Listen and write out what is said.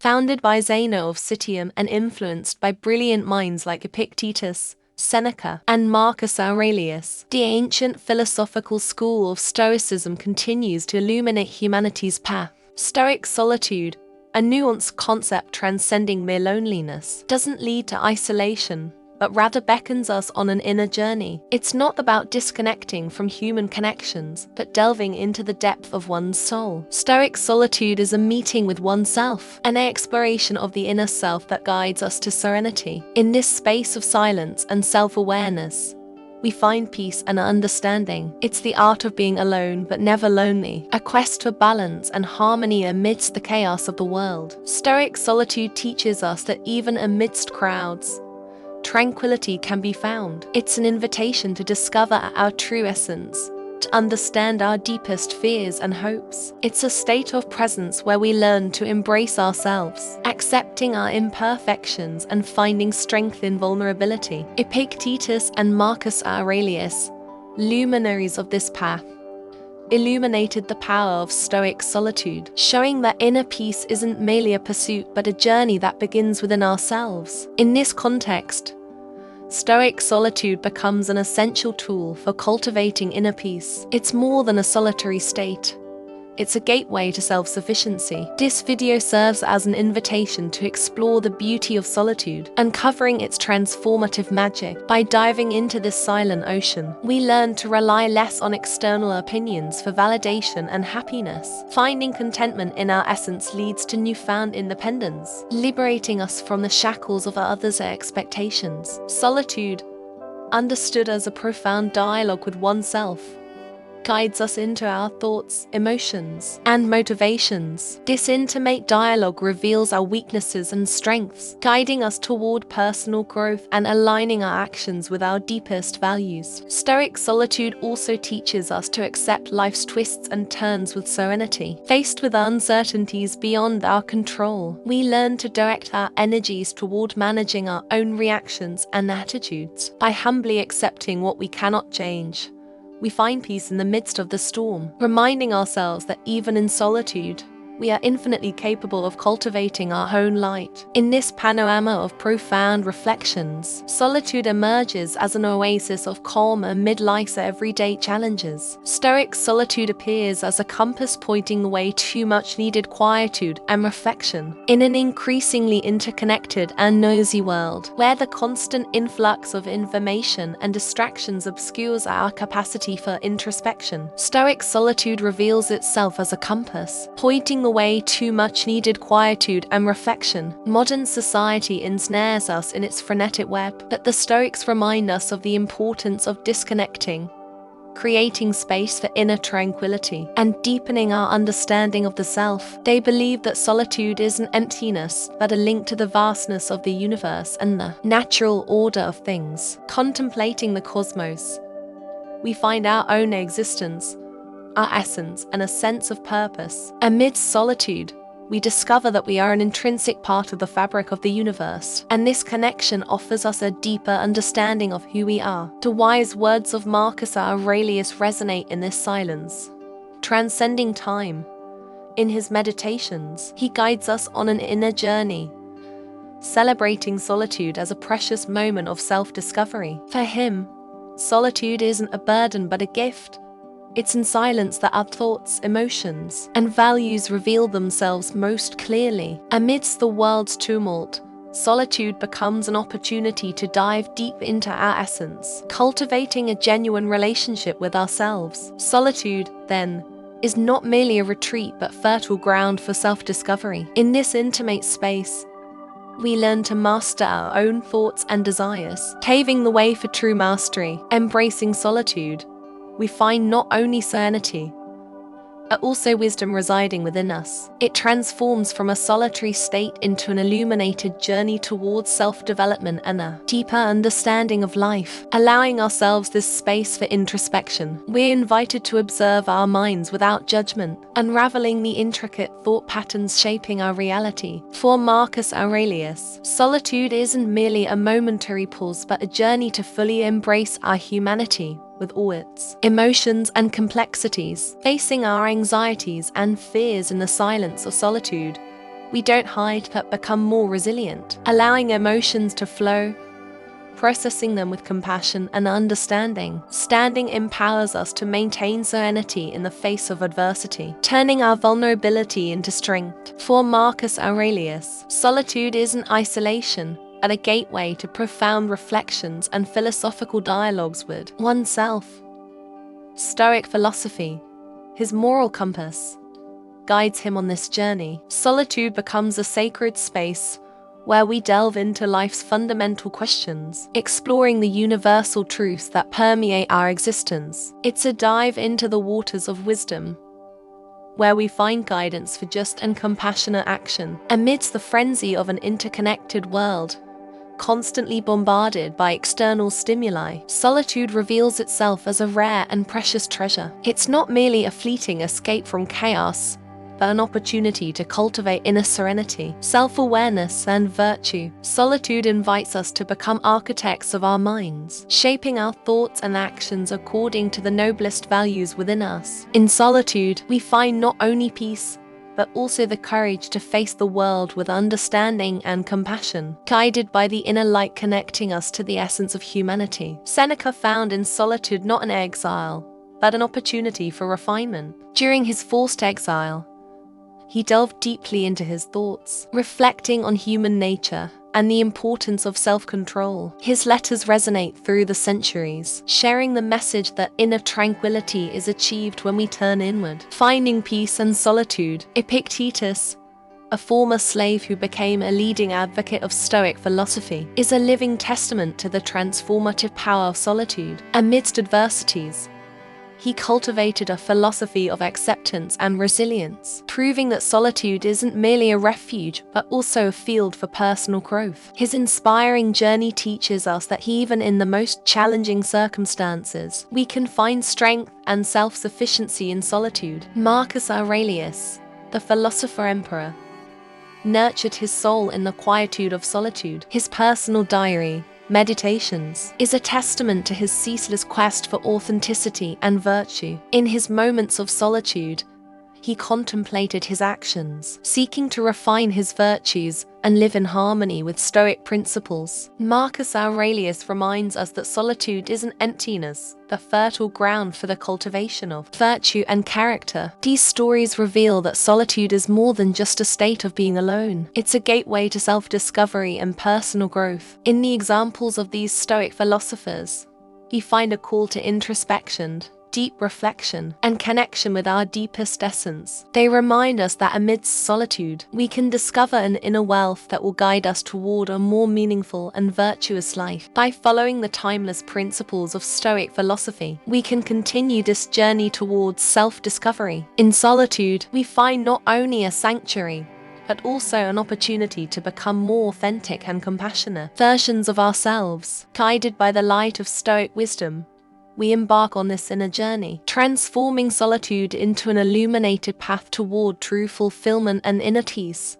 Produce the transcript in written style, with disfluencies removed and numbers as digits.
Founded by Zeno of Citium and influenced by brilliant minds like Epictetus, Seneca, and Marcus Aurelius, the ancient philosophical school of Stoicism continues to illuminate humanity's path. Stoic solitude, a nuanced concept transcending mere loneliness, doesn't lead to isolation, but rather beckons us on an inner journey. It's not about disconnecting from human connections, but delving into the depth of one's soul. Stoic solitude is a meeting with oneself, an exploration of the inner self that guides us to serenity. In this space of silence and self-awareness, we find peace and understanding. It's the art of being alone but never lonely, a quest for balance and harmony amidst the chaos of the world. Stoic solitude teaches us that even amidst crowds, tranquility can be found. It's an invitation to discover our true essence, to understand our deepest fears and hopes. It's a state of presence where we learn to embrace ourselves, accepting our imperfections and finding strength in vulnerability. Epictetus and Marcus Aurelius, luminaries of this path, illuminated the power of Stoic solitude, showing that inner peace isn't merely a pursuit but a journey that begins within ourselves. In this context, Stoic solitude becomes an essential tool for cultivating inner peace. It's more than a solitary state. It's a gateway to self-sufficiency. This video serves as an invitation to explore the beauty of solitude, uncovering its transformative magic. By diving into this silent ocean, we learn to rely less on external opinions for validation and happiness. Finding contentment in our essence leads to newfound independence, liberating us from the shackles of others' expectations. Solitude, understood as a profound dialogue with oneself, guides us into our thoughts, emotions, and motivations. This intimate dialogue reveals our weaknesses and strengths, guiding us toward personal growth and aligning our actions with our deepest values. Stoic solitude also teaches us to accept life's twists and turns with serenity. Faced with uncertainties beyond our control, we learn to direct our energies toward managing our own reactions and attitudes. By humbly accepting what we cannot change, we find peace in the midst of the storm, reminding ourselves that even in solitude, we are infinitely capable of cultivating our own light. In this panorama of profound reflections, solitude emerges as an oasis of calm amid life's everyday challenges. Stoic solitude appears as a compass pointing the way to much-needed quietude and reflection. In an increasingly interconnected and noisy world, where the constant influx of information and distractions obscures our capacity for introspection, Stoic solitude reveals itself as a compass, pointing the way to much-needed quietude and reflection. Modern society ensnares us in its frenetic web, but the Stoics remind us of the importance of disconnecting, creating space for inner tranquility, and deepening our understanding of the self. They believe that solitude isn't emptiness, but a link to the vastness of the universe and the natural order of things. Contemplating the cosmos, we find our own existence, our essence, and a sense of purpose. Amidst solitude, we discover that we are an intrinsic part of the fabric of the universe, and this connection offers us a deeper understanding of who we are. The wise words of Marcus Aurelius resonate in this silence, transcending time. In his meditations, he guides us on an inner journey, celebrating solitude as a precious moment of self-discovery. For him, solitude isn't a burden but a gift. It's in silence that our thoughts, emotions, and values reveal themselves most clearly. Amidst the world's tumult, solitude becomes an opportunity to dive deep into our essence, cultivating a genuine relationship with ourselves. Solitude, then, is not merely a retreat but fertile ground for self-discovery. In this intimate space, we learn to master our own thoughts and desires, paving the way for true mastery. Embracing solitude, we find not only serenity, but also wisdom residing within us. It transforms from a solitary state into an illuminated journey towards self-development and a deeper understanding of life. Allowing ourselves this space for introspection, we're invited to observe our minds without judgment, unraveling the intricate thought patterns shaping our reality. For Marcus Aurelius, solitude isn't merely a momentary pause but a journey to fully embrace our humanity, with all its emotions and complexities. Facing our anxieties and fears in the silence of solitude, We don't hide but become more resilient, allowing emotions to flow, processing them with compassion and understanding. Standing empowers us to maintain serenity in the face of adversity, turning our vulnerability into strength. For Marcus Aurelius, solitude isn't isolation, but a gateway to profound reflections and philosophical dialogues with oneself. Stoic philosophy, his moral compass, guides him on this journey. Solitude becomes a sacred space where we delve into life's fundamental questions, exploring the universal truths that permeate our existence. It's a dive into the waters of wisdom, where we find guidance for just and compassionate action. Amidst the frenzy of an interconnected world, constantly bombarded by external stimuli, solitude reveals itself as a rare and precious treasure. It's not merely a fleeting escape from chaos, but an opportunity to cultivate inner serenity, self-awareness, and virtue. Solitude invites us to become architects of our minds, shaping our thoughts and actions according to the noblest values within us. In solitude, we find not only peace, but also the courage to face the world with understanding and compassion, guided by the inner light connecting us to the essence of humanity. Seneca found in solitude not an exile, but an opportunity for refinement. During his forced exile, he delved deeply into his thoughts, reflecting on human nature and the importance of self-control. His letters resonate through the centuries, sharing the message that inner tranquility is achieved when we turn inward, finding peace and solitude. Epictetus, a former slave who became a leading advocate of Stoic philosophy, is a living testament to the transformative power of solitude. Amidst adversities, he cultivated a philosophy of acceptance and resilience, proving that solitude isn't merely a refuge, but also a field for personal growth. His inspiring journey teaches us that even in the most challenging circumstances, we can find strength and self-sufficiency in solitude. Marcus Aurelius, the philosopher-emperor, nurtured his soul in the quietude of solitude. His personal diary, Meditations, is a testament to his ceaseless quest for authenticity and virtue. In his moments of solitude, he contemplated his actions, seeking to refine his virtues and live in harmony with Stoic principles. Marcus Aurelius reminds us that solitude isn't emptiness, but fertile ground for the cultivation of virtue and character. These stories reveal that solitude is more than just a state of being alone. It's a gateway to self-discovery and personal growth. In the examples of these Stoic philosophers, we find a call to introspection, deep reflection, and connection with our deepest essence. They remind us that amidst solitude, we can discover an inner wealth that will guide us toward a more meaningful and virtuous life. By following the timeless principles of Stoic philosophy, we can continue this journey towards self-discovery. In solitude, we find not only a sanctuary, but also an opportunity to become more authentic and compassionate versions of ourselves. Guided by the light of Stoic wisdom, we embark on this inner journey, transforming solitude into an illuminated path toward true fulfillment and inner peace.